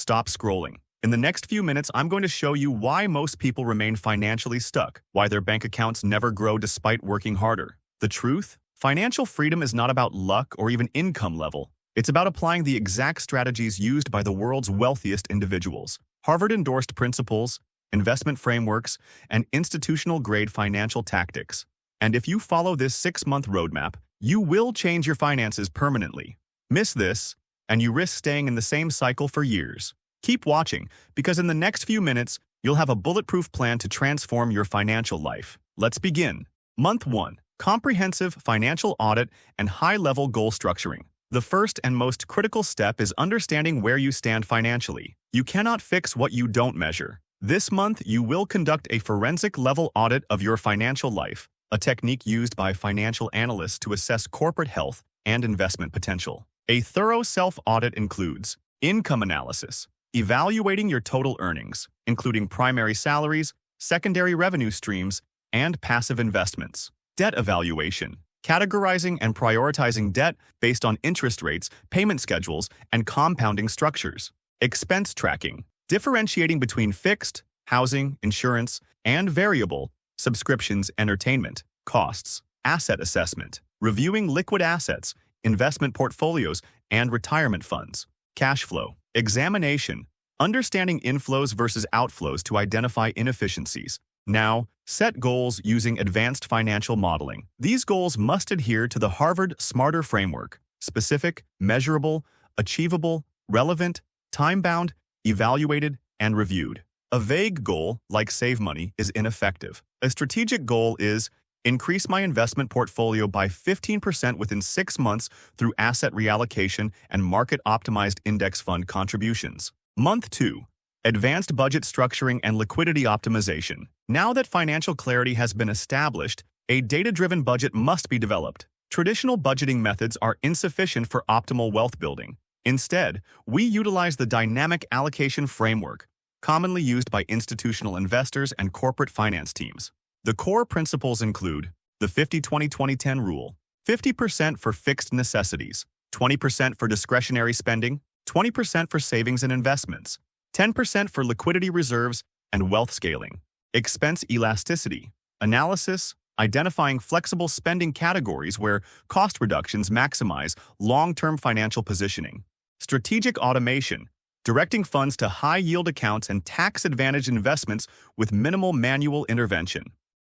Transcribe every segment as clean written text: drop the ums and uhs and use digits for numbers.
stop scrolling. In the next few minutes, I'm going to show you why most people remain financially stuck, why their bank accounts never grow despite working harder. The truth? Financial freedom is not about luck or even income level. It's about applying the exact strategies used by the world's wealthiest individuals. Harvard-endorsed principles, investment frameworks, and institutional-grade financial tactics. And if you follow this 6-month roadmap, you will change your finances permanently. Miss this, and you risk staying in the same cycle for years. Keep watching, because in the next few minutes, you'll have a bulletproof plan to transform your financial life. Let's begin. Month 1. Comprehensive financial audit and high-level goal structuring. The first and most critical step is understanding where you stand financially. You cannot fix what you don't measure. This month, you will conduct a forensic-level audit of your financial life, a technique used by financial analysts to assess corporate health and investment potential. A thorough self-audit includes income analysis, evaluating your total earnings, including primary salaries, secondary revenue streams, and passive investments. Debt evaluation, categorizing and prioritizing debt based on interest rates, payment schedules, and compounding structures. Expense tracking, differentiating between fixed, housing, insurance, and variable, subscriptions, entertainment, costs. Asset assessment, reviewing liquid assets, investment portfolios, and retirement funds. Cash flow, examination, understanding inflows versus outflows to identify inefficiencies. Now, set goals using advanced financial modeling. These goals must adhere to the Harvard Smarter framework: specific, measurable, achievable, relevant, time-bound, evaluated, and reviewed. A vague goal, like save money, is ineffective. A strategic goal is increase my investment portfolio by 15% within 6 months through asset reallocation and market-optimized index fund contributions. Month 2. Advanced budget structuring and liquidity optimization. Now that financial clarity has been established, a data-driven budget must be developed. Traditional budgeting methods are insufficient for optimal wealth building. Instead, we utilize the dynamic allocation framework, commonly used by institutional investors and corporate finance teams. The core principles include the 50-20-20-10 rule: 50% for fixed necessities, 20% for discretionary spending, 20% for savings and investments, 10% for liquidity reserves and wealth scaling. Expense elasticity, analysis, identifying flexible spending categories where cost reductions maximize long-term financial positioning. Strategic automation, directing funds to high-yield accounts and tax-advantaged investments with minimal manual intervention.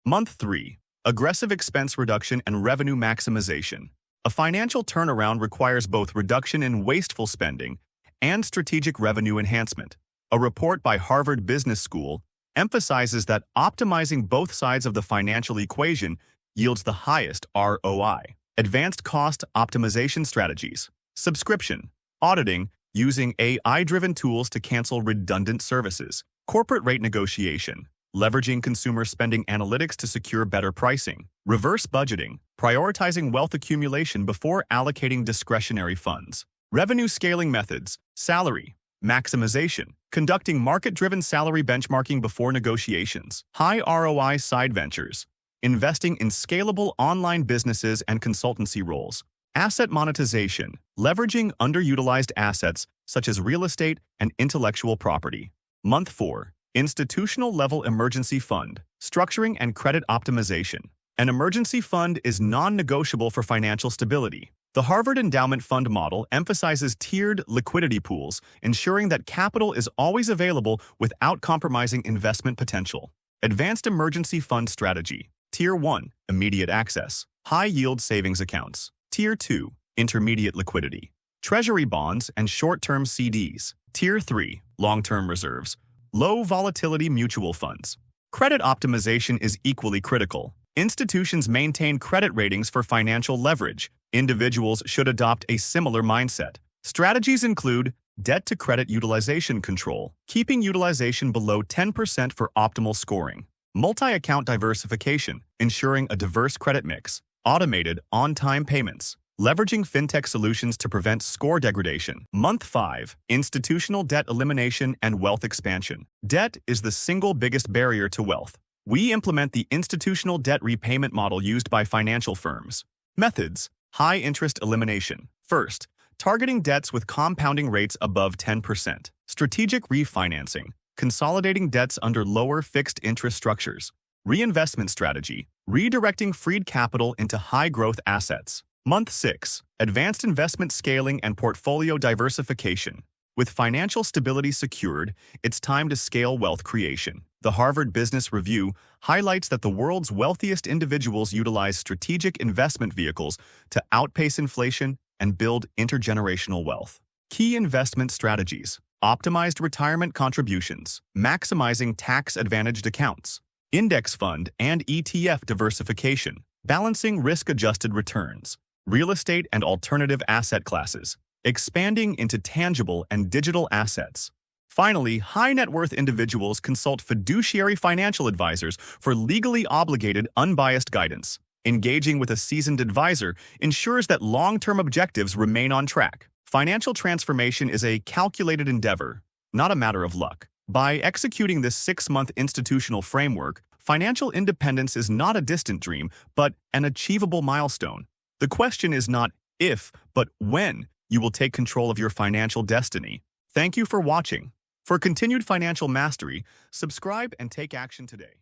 Month 3. Aggressive expense reduction and revenue maximization. A financial turnaround requires both reduction in wasteful spending and strategic revenue enhancement. A report by Harvard Business School emphasizes that optimizing both sides of the financial equation yields the highest ROI. Advanced cost optimization strategies. Subscription, auditing, using AI-driven tools to cancel redundant services. Corporate rate negotiation, leveraging consumer spending analytics to secure better pricing. Reverse budgeting, prioritizing wealth accumulation before allocating discretionary funds. Revenue scaling methods, salary maximization, conducting market-driven salary benchmarking before negotiations. High ROI side ventures, investing in scalable online businesses and consultancy roles. Asset monetization, leveraging underutilized assets such as real estate and intellectual property. Month 4. Institutional-level emergency fund, structuring and credit optimization. An emergency fund is non-negotiable for financial stability. The Harvard Endowment Fund model emphasizes tiered liquidity pools, ensuring that capital is always available without compromising investment potential. Advanced emergency fund strategy. Tier 1, immediate access, high-yield savings accounts. Tier 2, intermediate liquidity, treasury bonds and short-term CDs. Tier 3, long-term reserves, low-volatility mutual funds. Credit optimization is equally critical. Institutions maintain credit ratings for financial leverage. Individuals should adopt a similar mindset. Strategies include debt-to-credit utilization control, keeping utilization below 10% for optimal scoring. Multi-account diversification, ensuring a diverse credit mix. Automated, on-time payments, leveraging fintech solutions to prevent score degradation. Month 5. Institutional debt elimination and wealth expansion. Debt is the single biggest barrier to wealth. We implement the institutional debt repayment model used by financial firms. Methods: high interest elimination. First, targeting debts with compounding rates above 10%. Strategic refinancing, consolidating debts under lower fixed interest structures. Reinvestment strategy, redirecting freed capital into high-growth assets. Month 6, advanced investment scaling and portfolio diversification. With financial stability secured, it's time to scale wealth creation. The Harvard Business Review highlights that the world's wealthiest individuals utilize strategic investment vehicles to outpace inflation and build intergenerational wealth. Key investment strategies: optimized retirement contributions, maximizing tax-advantaged accounts, index fund and ETF diversification, balancing risk-adjusted returns, real estate and alternative asset classes, expanding into tangible and digital assets. Finally, high-net-worth individuals consult fiduciary financial advisors for legally obligated, unbiased guidance. Engaging with a seasoned advisor ensures that long-term objectives remain on track. Financial transformation is a calculated endeavor, not a matter of luck. By executing this 6-month institutional framework, financial independence is not a distant dream, but an achievable milestone. The question is not if, but when you will take control of your financial destiny. Thank you for watching. For continued financial mastery, subscribe and take action today.